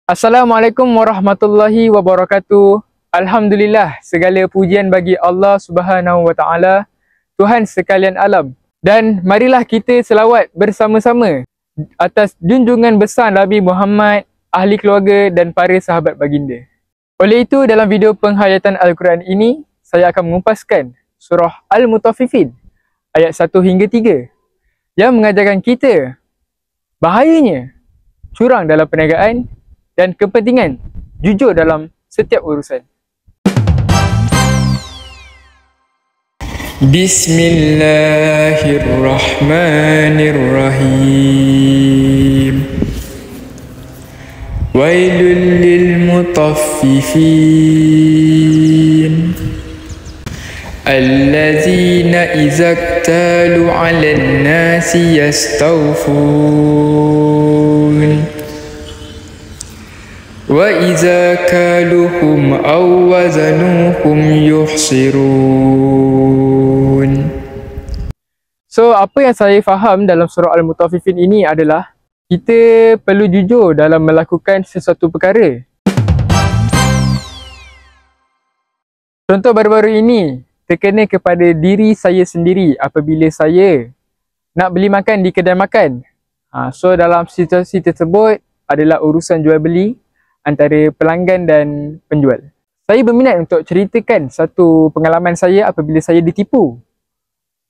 Assalamualaikum warahmatullahi wabarakatuh. Alhamdulillah, segala pujian bagi Allah Subhanahu wa taala, Tuhan sekalian alam. Dan marilah kita selawat bersama-sama atas junjungan besar Nabi Muhammad, ahli keluarga dan para sahabat baginda. Oleh itu, dalam video penghayatan Al-Quran ini, saya akan mengumpaskan surah Al-Mutaffifin ayat 1 hingga 3 yang mengajarkan kita bahayanya curang dalam perniagaan dan kepentingan jujur dalam setiap urusan. Bismillahirrahmanirrahim. Wailul lil mutaffifin allazina idza iktalu 'alan nasi yastawfun wa iza kaluhum aw wazanuhum yuhsirun. So, apa yang saya faham dalam surah Al-Mutaffifin ini adalah kita perlu jujur dalam melakukan sesuatu perkara. Contoh baru-baru ini terkena kepada diri saya sendiri apabila saya nak beli makan di kedai makan. So, dalam situasi tersebut adalah urusan jual beli antara pelanggan dan penjual. Saya berminat untuk ceritakan satu pengalaman saya apabila saya ditipu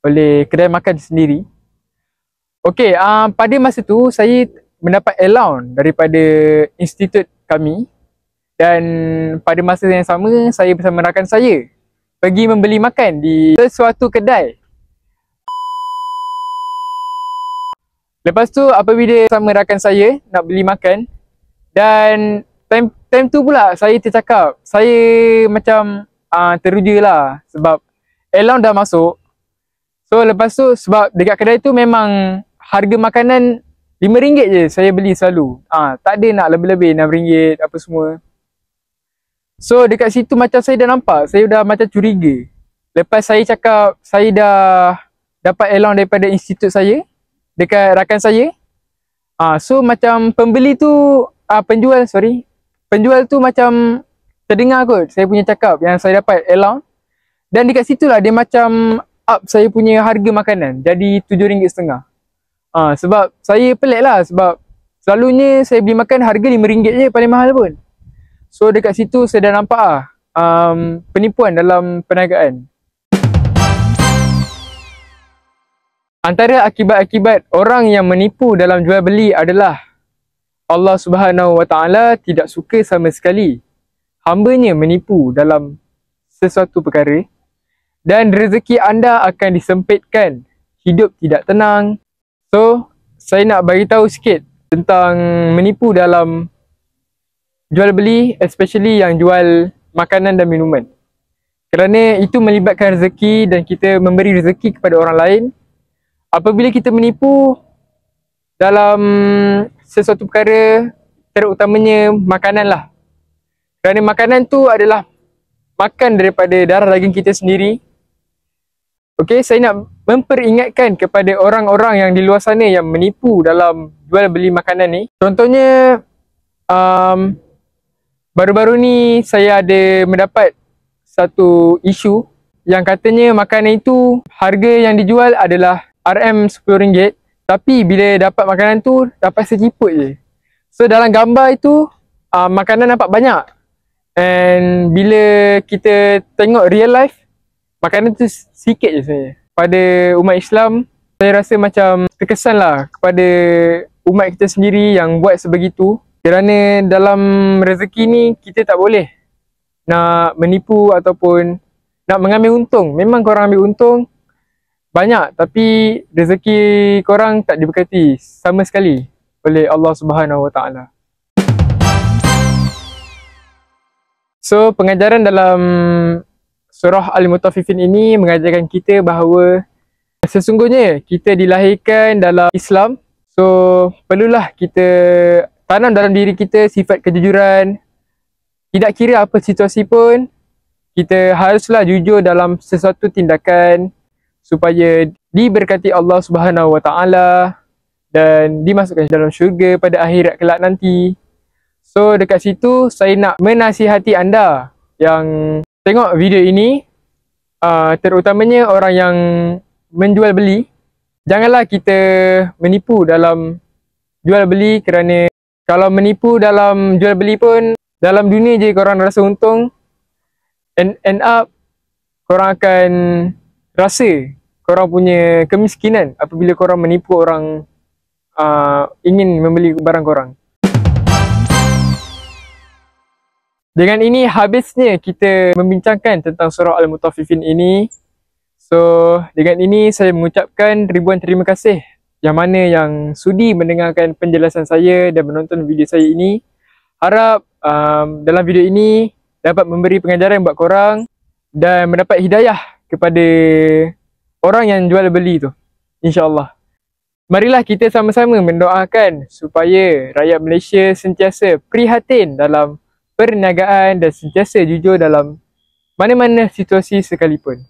oleh kedai makan sendiri. Okey, pada masa tu saya mendapat allowance daripada institut kami dan pada masa yang sama saya bersama rakan saya pergi membeli makan di sesuatu kedai. Lepas tu apabila bersama rakan saya nak beli makan dan time tu pula saya tercakap, saya macam teruja lah sebab allowance dah masuk. So lepas tu sebab dekat kedai tu memang harga makanan RM5 je saya beli selalu. Tak ada nak lebih-lebih RM6 apa semua. So dekat situ macam saya dah nampak, saya dah macam curiga. Lepas saya cakap saya dah dapat allowance daripada institut saya dekat rakan saya. So macam pembeli tu penjual tu macam terdengar kot saya punya cakap yang saya dapat allowance. Dan dekat situ lah dia macam up saya punya harga makanan jadi RM7.5. Sebab saya pelik lah sebab selalunya saya beli makan harga RM5 je paling mahal pun. So dekat situ saya dah nampak penipuan dalam perniagaan. Antara akibat-akibat orang yang menipu dalam jual beli adalah Allah Subhanahu wa taala tidak suka sama sekali hamba-Nya menipu dalam sesuatu perkara dan rezeki anda akan disempitkan, hidup tidak tenang. So, saya nak bagi tahu sikit tentang menipu dalam jual beli, especially yang jual makanan dan minuman. Kerana itu melibatkan rezeki dan kita memberi rezeki kepada orang lain. Apabila kita menipu dalam sesuatu perkara, terutamanya makanan lah. Kerana makanan tu adalah makan daripada darah daging kita sendiri. Okey, saya nak memperingatkan kepada orang-orang yang di luar sana yang menipu dalam jual beli makanan ni. Contohnya, baru-baru ni saya ada mendapat satu isu yang katanya makanan itu harga yang dijual adalah RM10, tapi bila dapat makanan tu dapat seciput je. So dalam gambar itu makanan nampak banyak. And bila kita tengok real life, makanan tu sikit je sebenarnya. Pada umat Islam, saya rasa macam terkesan lah kepada umat kita sendiri yang buat sebegitu. Kerana dalam rezeki ni kita tak boleh nak menipu ataupun nak mengambil untung. Memang korang ambil untung banyak, tapi rezeki korang tak diberkati sama sekali oleh Allah Subhanahu wa taala. So, pengajaran dalam surah Al-Mutaffifin ini mengajarkan kita bahawa sesungguhnya kita dilahirkan dalam Islam. So, perlulah kita tanam dalam diri kita sifat kejujuran. Tidak kira apa situasi pun, kita haruslah jujur dalam sesuatu tindakan supaya diberkati Allah Subhanahu wa taala dan dimasukkan dalam syurga pada akhirat kelak nanti. So dekat situ saya nak menasihati anda yang tengok video ini, terutamanya orang yang menjual beli, janganlah kita menipu dalam jual beli, kerana kalau menipu dalam jual beli pun dalam dunia je korang rasa untung, end up korang akan rasa korang punya kemiskinan apabila korang menipu orang ingin membeli barang korang. Dengan ini habisnya kita membincangkan tentang surah Al-Mutaffifin ini. So dengan ini saya mengucapkan ribuan terima kasih yang mana yang sudi mendengarkan penjelasan saya dan menonton video saya ini. Harap dalam video ini dapat memberi pengajaran buat korang dan mendapat hidayah kepada orang yang jual beli tu, insya-Allah. Marilah kita sama-sama mendoakan supaya rakyat Malaysia sentiasa prihatin dalam perniagaan dan sentiasa jujur dalam mana-mana situasi sekalipun.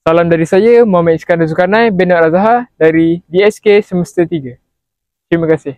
Salam dari saya, Muhammad Iskandar Zulkarnain bin Al-Azhar dari DSK Semester 3. Terima kasih.